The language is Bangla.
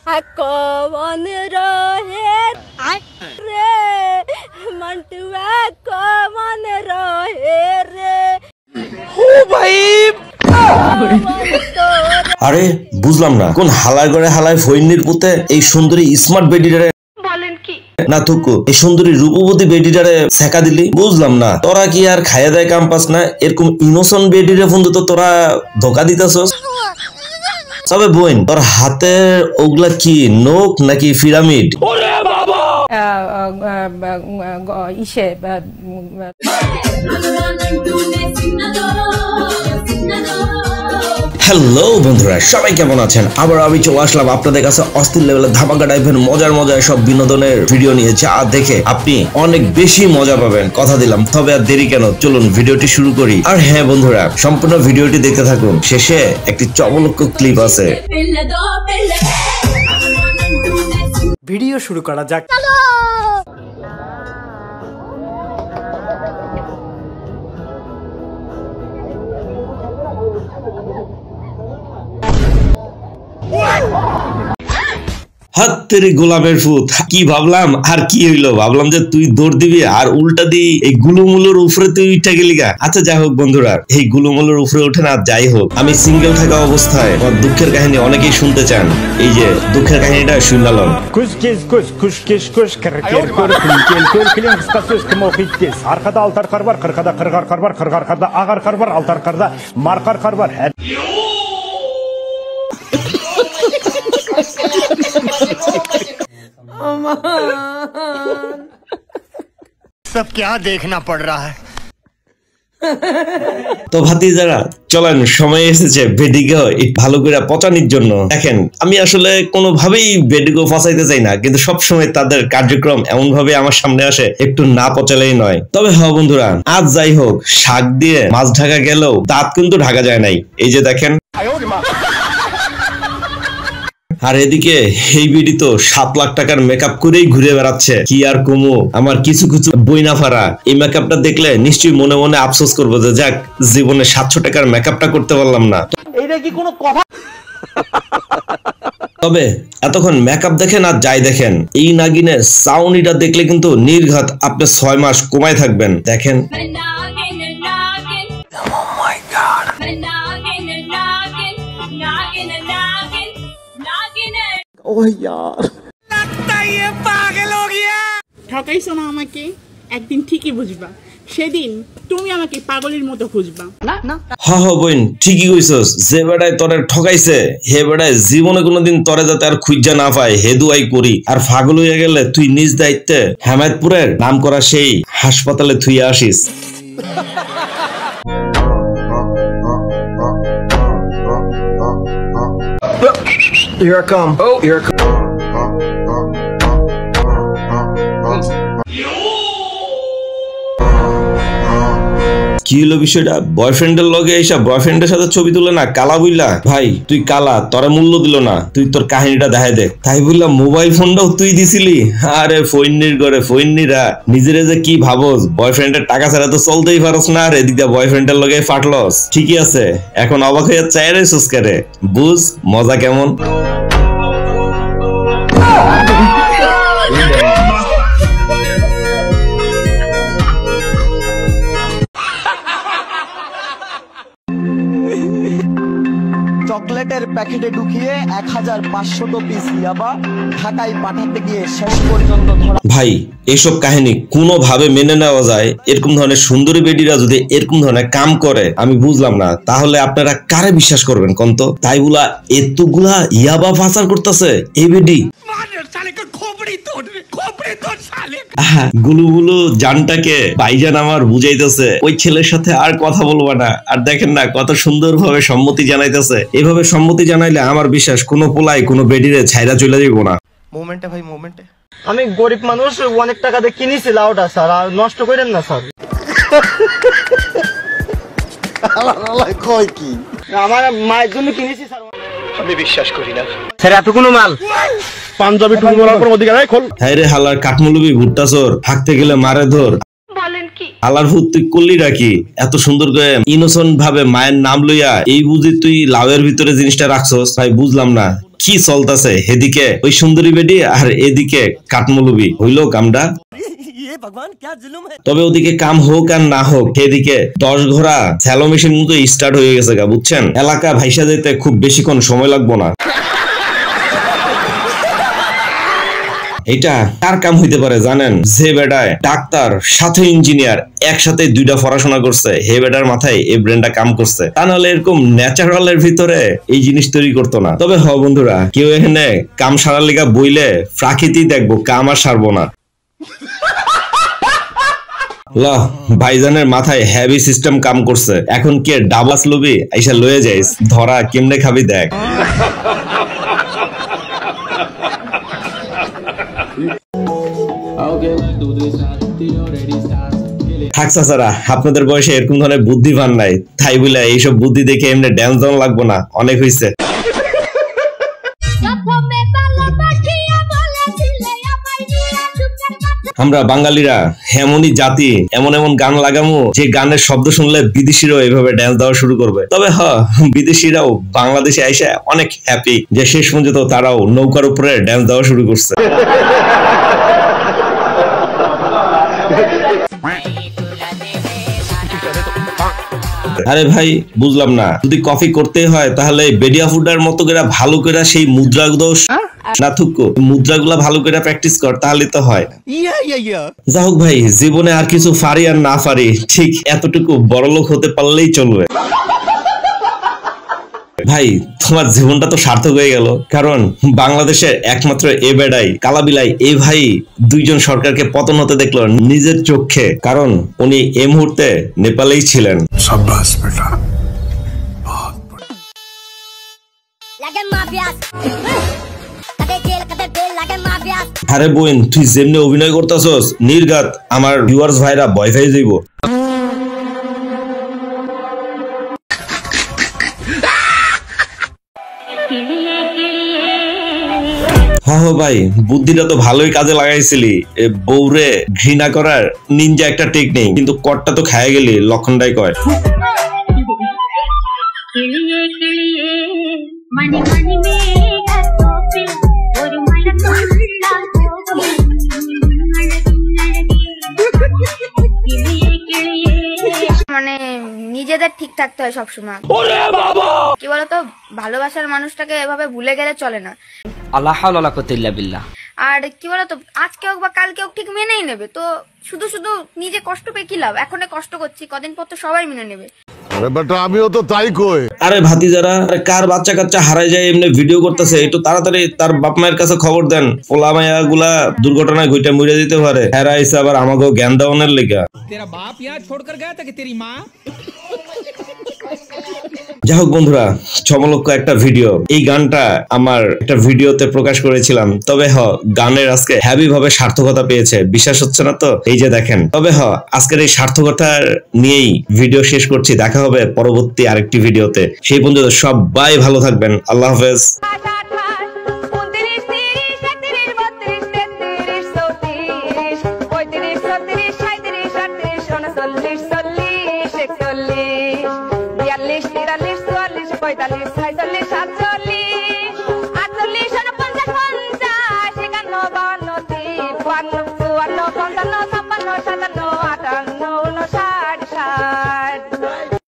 कौन रहे रे मंटुआ कौन रहे रे ओ भाई আরে বুঝলাম না কোন হালায় করে হালায় ফইন্নির পুতে এই সুন্দরী স্মার্ট বেডিটারে বলেন কি না তুকু এই সুন্দরী রূপবতী বেডিটারে ছেকা দিলি বুঝলাম না তোরা কি আর খায়া দেয় কাম পাস না এরকম ইনোসেন্ট বেডিরে বন্ধু তো তোরা ধোকা দিতাছস তবে বোন তোর হাতে ওগুলা কি নোক নাকি পিরামিড ওরে বাবা ইসে হ্যালো বন্ধুরা সবাই কেমন আছেন আবার আমি চলে আসলাম আপনাদের কাছে অস্থির লেভেলের ধামাকা টাইপের মজার সব বিনোদনের ভিডিও নিয়ে যা দেখে আপনি অনেক বেশি মজা পাবেন কথা দিলাম তবে আর দেরি কেন চলুন ভিডিওটি শুরু করি আর হ্যাঁ বন্ধুরা সম্পূর্ণ ভিডিওটি দেখতে থাকুন শেষে একটি চমৎকার ক্লিপ আছে ভিডিও শুরু করা যাক হাত তেরি গোলাপের ফুট কি ভাবলাম আর কি হইলো ভাবলাম যে তুই দৌড় দিবি আর উল্টা দি এই গুলুমুলোর উপরে তুই উঠে গেলি গা আচ্ছা যাই হোক বন্ধুরা এই গুলুমুলোর উপরে উঠে না যাই হোক আমি সিঙ্গেল থাকা অবস্থায় আমার দুঃখের কাহিনী অনেকেই শুনতে চান এই যে দুঃখের কাহিনীটা শুনলাম arkada altar kar var kırkada kırgar kar var kırgarda agar kar var altar karda markar kar var सब क्या देखना पड़ रहा है তো ভাতিজারা চলেন সময় এসেছে বেডিগো ভালো করে পচানির জন্য দেখেন আমি আসলে কোনোভাবেই বেডিগো ফসাইতে চাই না কিন্তু সব সময় তাদের কার্যক্রম এমন ভাবে আমার সামনে আসে একটু না পচালেই নয় তবে হ্যাঁ বন্ধুরা আজ যাই হোক শাক দিয়ে মাছ ঢাকা গেলেও দাঁত কিন্তু ঢাকা যায় নাই এই যে দেখেন আর এদিকে এই বিডি তো 7 লাখ টাকার মেকআপ করেই ঘুরে বেড়াচ্ছে কি আর কমু আমার কিছু বইনা ফারা এই মেকআপটা দেখলে নিশ্চয়ই মনে মনে আফসোস করবো যে যাক জীবনে 700 টাকার মেকআপটা করতে পারলাম না এইটা কি কোনো কথা তবে এতক্ষণ মেকআপ দেখেন আর যাই দেখেন এই নাগিনের সাউন্ডটা দেখলে কিন্তু নির্ঘাত আপনি 6 মাস কমায় থাকবেন দেখেন ও यार लगता ये पागल हो गया ঠকাইছো না আমাকে একদিন ঠিকই বুঝবা সেদিন তুমি আমাকে পাগলের মতো খুঁজবা না না হ্যাঁ হ্যাঁ বোন ঠিকই কইছস যে বেড়ায় তোরে ঠকাইছে হে বেড়ায় জীবনে কোনোদিন তোরে যাতে আর খুঁজা না পায় হে দুয়াই করি আর পাগল হইয়া গেলে তুই নিজ দায়িত্বে হেমায়তপুরের নাম করা সেই হাসপাতালে থুইয়া আসিস Here I come. Oh, here I come. কি হলো বিষয়টা বয়ফ্রেন্ডের লগে এসা বয়ফ্রেন্ডের সাথে ছবি তুলে না কালা বইলা ভাই তুই কালা তোরে মূল্য দিল না তুই তোর কাহিনীটা দেখাই দে তাই বললাম মোবাইল ফোনটাও তুই দিছিলি আরে ফইন্নির করে ফইন্নিরা নিজেরে যে কি ভাবস বয়ফ্রেন্ডের টাকা ছাড়া তো চলতেই পারস না আর এদিকে বয়ফ্রেন্ডের লগে ফাটলস ঠিকই আছে এখন অবাক হয়ে চাই রে সুস্কারে বুঝ মজা কেমন চকলেটের প্যাকেটে ঢুকিয়ে 1500 পিস ইয়াবা ঢাকায় পাঠাতে গিয়ে শেষ পর্যন্ত ধরা ভাই এইসব কাহিনী কোনোভাবে মেনে নেওয়া যায় এরকম ধরনের সুন্দরী বেডিরা যদি এরকম ধরনের কাম করে আমি বুঝলাম না তাহলে আপনারা কারে বিশ্বাস করবেন কোনতো তাই বলা এতগুলা ইয়াবা পাচার করতেছে এই বেডি গুলুগুলু জানটাকে ভাইজান আমার বুঝাইতেছে ওই ছেলের সাথে আর কথা বলবো না আর দেখেন না কত সুন্দর ভাবে সম্মতি জানাইতেছে এভাবে সম্মতি জানাইলে আমার বিশ্বাস কোনো পোলাই কোনো বেডিরে ছাইরা চলে যাইবো না মোমেন্টে ভাই মোমেন্টে আমি গরিব মানুষ অনেক টাকা দিয়ে কিনেছি লাউটা স্যার আর নষ্ট করেন না স্যার আল্লাহ কই কি আমার মায়ের জন্য কিনেছি স্যার আমি বিশ্বাস করি না স্যার এত কোনো মাল পাঞ্জাবি টুল বলার পর অধিকার খোল হ্যাঁ রে হালার কাঠমুলুবি ভুট্টা চোর হাঁকতে গেলে মারে ধর বলেন কি হালার ভূত তুই করলি রাখি এত সুন্দর করে ইনোসেন্ট ভাবে মায়ের নাম লইয়া এই বুঝি তুই লাউয়ের ভিতরে জিনিসটা রাখছস ভাই বুঝলাম না কি চলতেছে, এদিকে ওই সুন্দরী বেডি আর এদিকে কাঠমুলুবি, হইলো কামটা। তবে ওদিকে কাম হোক আর না হোক, এদিকে 10 ঘোড়া স্যালো মেশিন মতো স্টার্ট হয়ে গেছে গা, বুঝছেন? এলাকা ভাইসা যেতে খুব বেশিক্ষণ সময় লাগবো না। এটা কার কাম হইতে পারে জানেন? যে বেটায় ডাক্তার সাথে ইঞ্জিনিয়ার একসাথে দুইটা পড়াশোনা করছে, হে বেটার মাথায় এই ব্রেনটা কাম করছে। তা নাহলে এরকম ন্যাচারালের ভিতরে এই জিনিস তৈরি করতো না। তবে হ বন্ধুরা, কেউ এখানে কাম সারার লিগা বইলে প্রাকৃতিক দেখবো, কাম আর সারবো না। ভাইজানের মাথায় হেভি সিস্টেম কাম করছে, এখন কে ডাবাস লবি আইসা লয়ে যাইস, ধরা কেমনে খাবি দেখ। থাক চাচারা, আপনাদের বয়সে এরকম ধরনের বুদ্ধিমান নাই, তাই বলে এইসব বুদ্ধি দেখে এমনি ড্যান্স দেওয়া লাগবো না, অনেক হয়েছে। আমরা বাঙালিরা এমনই জাতি, এমন এমন গান লাগামু যে গানের শব্দ শুনলে বিদেশিরাও এইভাবে ড্যান্স দেওয়া শুরু করবে। তবে বিদেশিরাও বাংলাদেশে আইসা অনেক হ্যাপি যে শেষ পর্যন্ত তারাও নৌকার উপরে ড্যান্স দেওয়া শুরু করছে। আরে ভাই বুঝলাম না, যদি কফি করতে হয় তাহলে বেডিয়া ফুডার মতো করে ভালো করে সেই মুদ্রা দোষ না থুকো, মুদ্রাগুলা ভালো করে প্র্যাকটিস কর, তাহলে তো হয়। যা হোক ভাই, জীবনে আর কিছু পারি আর না পারি, ঠিক এতটুকু বড়লোক হতে পারলেই চলবে। ভাই তোমার জীবনটা তো সার্থক হয়ে গেল, কারণ বাংলাদেশের একমাত্র এ বেড়াই কালাবিলাই এই ভাই দুইজন সরকারকে পতন হতে দেখলো নিজের চোখে, কারণ উনি এই মুহূর্তে নেপালেই ছিলেন। আরে বোন, তুই যেমনি অভিনয় করতেছস নির্ঘাত আমার ভিউয়ার্স ভাইরা ভয় পেয়ে যাইব। ভাই বুদ্ধিটা তো ভালোই কাজে লাগাইছিলি, বউরে ঘৃণা করার নিনজা একটা টেকনিক, কিন্তু কটটা তো খায় গেলি, লক্ষণটাই কয়। মানে নিজেদের ঠিক থাকতে হয় সবসময়। কি বলতো, ভালোবাসার মানুষটাকে এভাবে ভুলে গেলে চলে না। আল্লাহ হাওলা ওয়ালা কুওয়াতা ইল্লা বিল্লাহ। আর কি বলতো, আজকে হোক বা কালকে হোক ঠিক মেনেই নেবে, তো শুধু শুধু নিজে কষ্ট পেয়ে কি লাভ? এখন কষ্ট করছি, কদিন পর তো সবাই মেনে নেবে। আমিও তো তাই কই। আরে ভাতিজারা, কার বাচ্চা কাচ্চা হারাই যায় এমনি ভিডিও করতেছে, একটু তাড়াতাড়ি তার বাপ মায়ের কাছে খবর দেন, পোলা মায়া গুলা দুর্ঘটনায় ঘুইটা মরে দিতে পারে। হেরা এসে আবার আমাকেও জ্ঞান দেওয়ানোর লেগা। যাই হোক বন্ধুরা, চমলক্ষ একটা ভিডিও, এই গানটা আমার একটা ভিডিওতে প্রকাশ করেছিলাম। তবে গানের আজকে হ্যাভি ভাবে সার্থকতা পেয়েছে, বিশ্বাস হচ্ছে না তো? এই যে দেখেন। তবে আজকের এই সার্থকতার নিয়েই ভিডিও শেষ করছি, দেখা হবে পরবর্তী আরেকটি ভিডিওতে। সেই পর্যন্ত সবাই ভালো থাকবেন, আল্লাহ হাফেজ। Fortaleza,